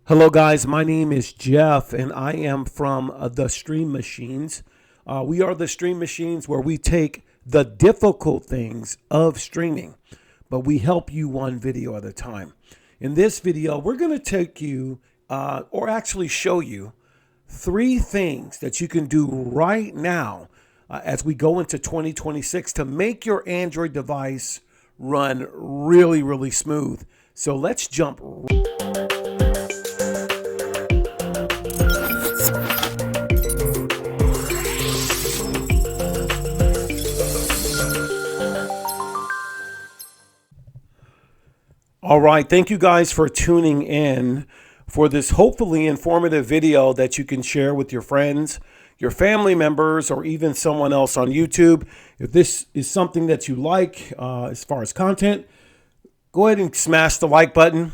Hello, guys. My name is Jeff, and I am from the Stream Machines. We are the Stream Machines where we take the difficult things of streaming, but we help you one video at a time. In this video, we're going to take you, or actually show you, three things that you can do right now as we go into 2026 to make your Android device run really, really smooth. So let's jump. All right, thank you guys for tuning in for this hopefully informative video that you can share with your friends, your family members, or even someone else on YouTube. If this is something that you like as far as content, go ahead and smash the like button.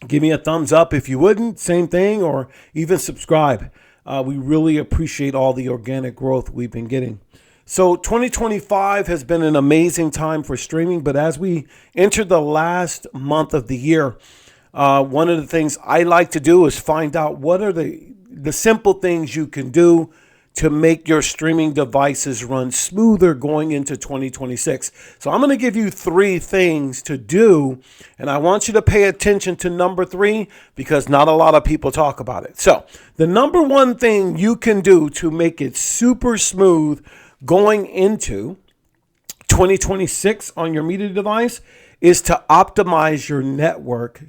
Give me a thumbs up if you wouldn't, same thing, or even subscribe. We really appreciate all the organic growth we've been getting. So 2025 has been an amazing time for streaming, but as we enter the last month of the year, one of the things I like to do is find out what are the simple things you can do to make your streaming devices run smoother going into 2026. So I'm going to give you three things to do, and I want you to pay attention to number three because not a lot of people talk about it. So the number one thing you can do to make it super smooth going into 2026 on your media device is to optimize your network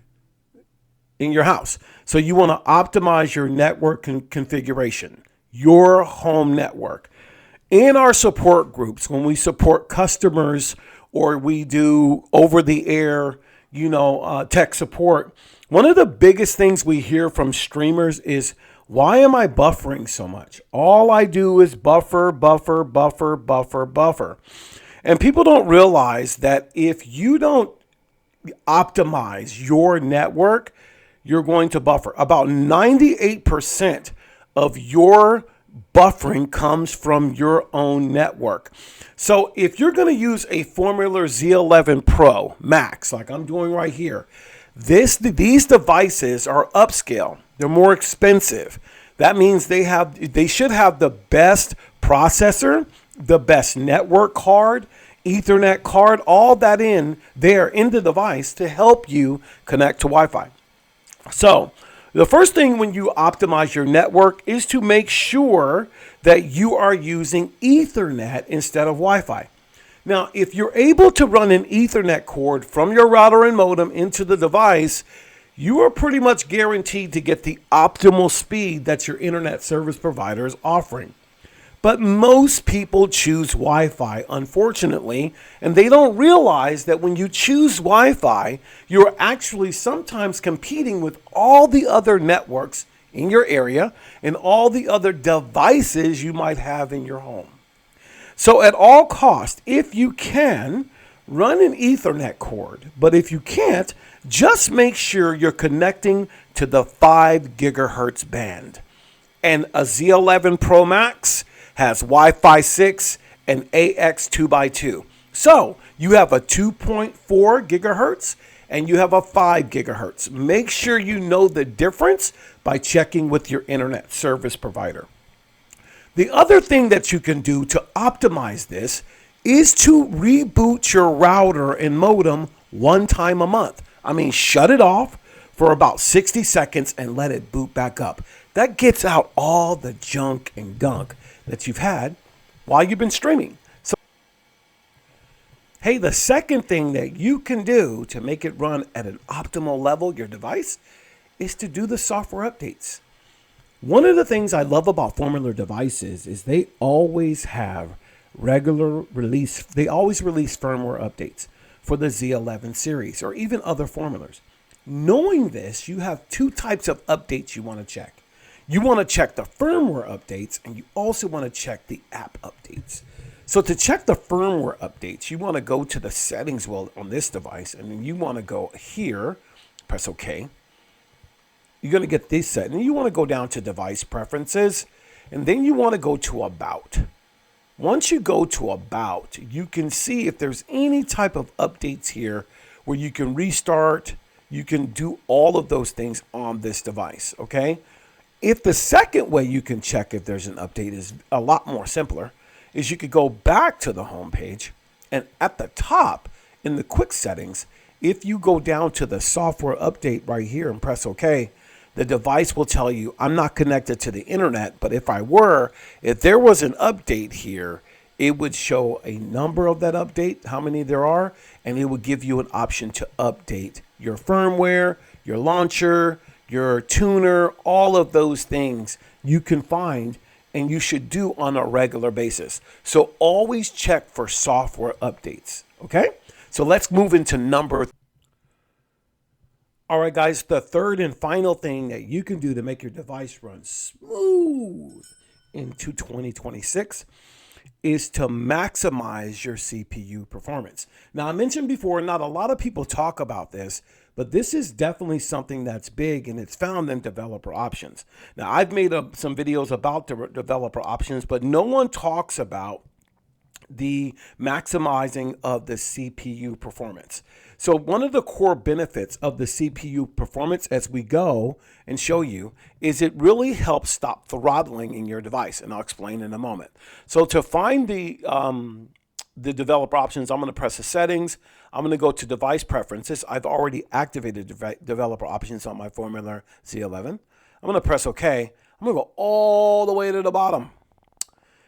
in your house. So you want to optimize your network configuration, your home network. In our support groups, when we support customers or we do over the air, tech support, one of the biggest things we hear from streamers is, why am I buffering so much? All I do is buffer. And people don't realize that if you don't optimize your network, you're going to buffer. About 98% of your buffering comes from your own network. So if you're going to use a Formula Z11 Pro Max, like I'm doing right here, these devices are upscale. They're more expensive. That means they should have the best processor, the best network card, Ethernet card, all that in the device to help you connect to Wi-Fi. So the first thing when you optimize your network is to make sure that you are using Ethernet instead of Wi-Fi. Now, if you're able to run an Ethernet cord from your router and modem into the device, you are pretty much guaranteed to get the optimal speed that your internet service provider is offering. But most people choose Wi-Fi, unfortunately, and they don't realize that when you choose Wi-Fi, you're actually sometimes competing with all the other networks in your area and all the other devices you might have in your home. So at all costs, if you can, run an Ethernet cord. But if you can't, just make sure you're connecting to the 5 gigahertz band. And a Z11 Pro Max has Wi-Fi 6 and AX 2x2. So you have a 2.4 gigahertz and you have a 5 gigahertz. Make sure you know the difference by checking with your internet service provider. The other thing that you can do to optimize this is to reboot your router and modem one time a month. I mean, shut it off for about 60 seconds and let it boot back up. That gets out all the junk and gunk that you've had while you've been streaming. So, hey, the second thing that you can do to make it run at an optimal level, your device, is to do the software updates. One of the things I love about Formula devices is they always have they always release firmware updates for the Z11 series or even other formulas. Knowing this, you have two types of updates you want to check. You want to check the firmware updates and you also want to check the app updates. So to check the firmware updates, you want to go to the settings wheel on this device and then you want to go here, press OK. You're going to get this set and you want to go down to device preferences and then you want to go to about. Once you go to about, you can see if there's any type of updates here where you can restart, you can do all of those things on this device, okay? If the second way you can check if there's an update is a lot more simpler, is you could go back to the home page, and at the top in the quick settings, if you go down to the software update right here and press OK, the device will tell you I'm not connected to the internet, but if there was an update here, it would show a number of that update, how many there are, and it would give you an option to update your firmware, your launcher, your tuner, all of those things you can find and you should do on a regular basis. So always check for software updates, okay? So let's move into number. All right, guys, the third and final thing that you can do to make your device run smooth into 2026 is to maximize your CPU performance. Now, I mentioned before, not a lot of people talk about this, but this is definitely something that's big, and it's found in developer options. Now, I've made some videos about the developer options, but no one talks about the maximizing of the CPU performance. So one of the core benefits of the CPU performance, as we go and show you, is it really helps stop throttling in your device, and I'll explain in a moment. So to find the developer options, I'm going to press the settings. I'm going to go to device preferences. I've already activated developer options on my Formula Z11. I'm going to press OK. I'm going to go all the way to the bottom.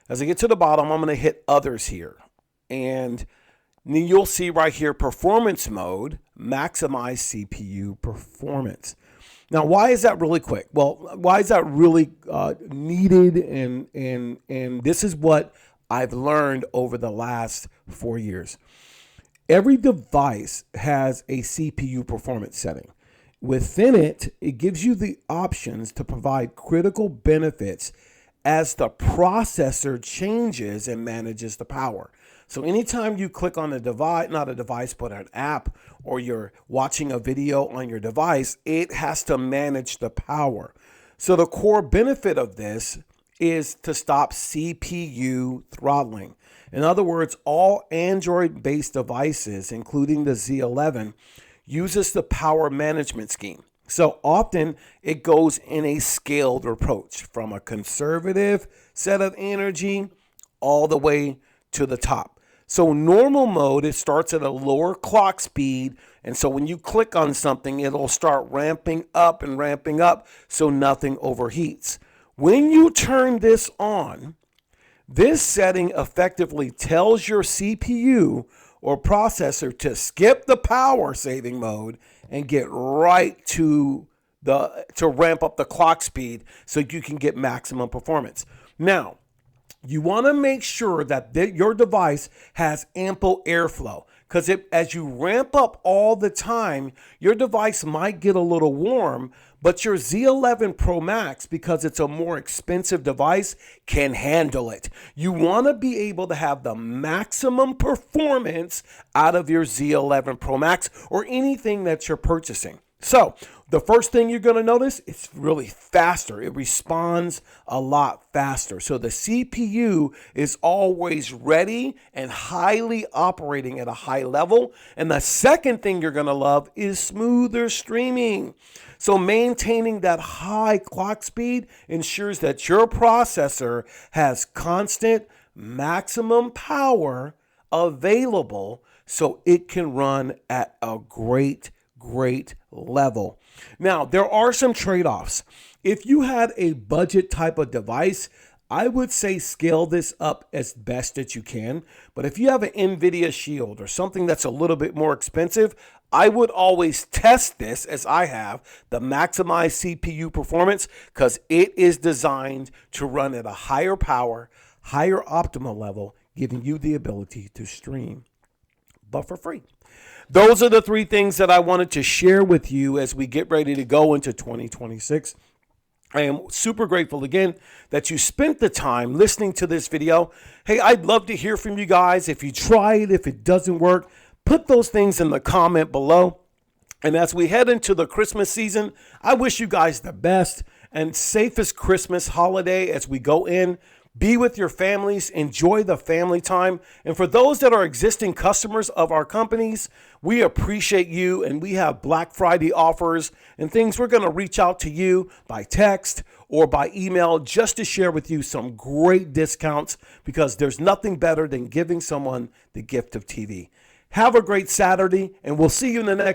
As I get to the bottom, I'm going to hit others here. And you'll see right here, performance mode, maximize CPU performance. Now, why is that really quick? Well, why is that really needed? And this is what I've learned over the last 4 years. Every device has a CPU performance setting. Within it, it gives you the options to provide critical benefits as the processor changes and manages the power. So anytime you click on a device, not a device, but an app, or you're watching a video on your device, it has to manage the power. So the core benefit of this is to stop CPU throttling. In other words, all Android-based devices, including the Z11, uses the power management scheme. So often it goes in a scaled approach from a conservative set of energy all the way to the top. So normal mode, it starts at a lower clock speed. And so when you click on something, it'll start ramping up so nothing overheats. When you turn this on, this setting effectively tells your CPU or processor to skip the power saving mode and get right to ramp up the clock speed so you can get maximum performance. Now, you want to make sure that your device has ample airflow, because as you ramp up all the time, your device might get a little warm, but your Z11 Pro Max, because it's a more expensive device, can handle it. You want to be able to have the maximum performance out of your Z11 Pro Max or anything that you're purchasing. So the first thing you're going to notice, it's really faster. It responds a lot faster. So the CPU is always ready and highly operating at a high level. And the second thing you're going to love is smoother streaming. So maintaining that high clock speed ensures that your processor has constant maximum power available so it can run at a great level. Now, there are some trade-offs. If you had a budget type of device, I would say scale this up as best that you can. But if you have an NVIDIA Shield or something that's a little bit more expensive, I would always test this, as I have, the maximized CPU performance, because it is designed to run at a higher power, higher optimal level, giving you the ability to stream, but for free. Those are the three things that I wanted to share with you as we get ready to go into 2026. I am super grateful again that you spent the time listening to this video. Hey, I'd love to hear from you guys. If you try it, if it doesn't work, put those things in the comment below. And as we head into the Christmas season, I wish you guys the best and safest Christmas holiday as we go in. Be with your families, enjoy the family time. And for those that are existing customers of our companies, we appreciate you, and we have Black Friday offers and things. We're going to reach out to you by text or by email just to share with you some great discounts, because there's nothing better than giving someone the gift of TV. Have a great Saturday, and we'll see you in the next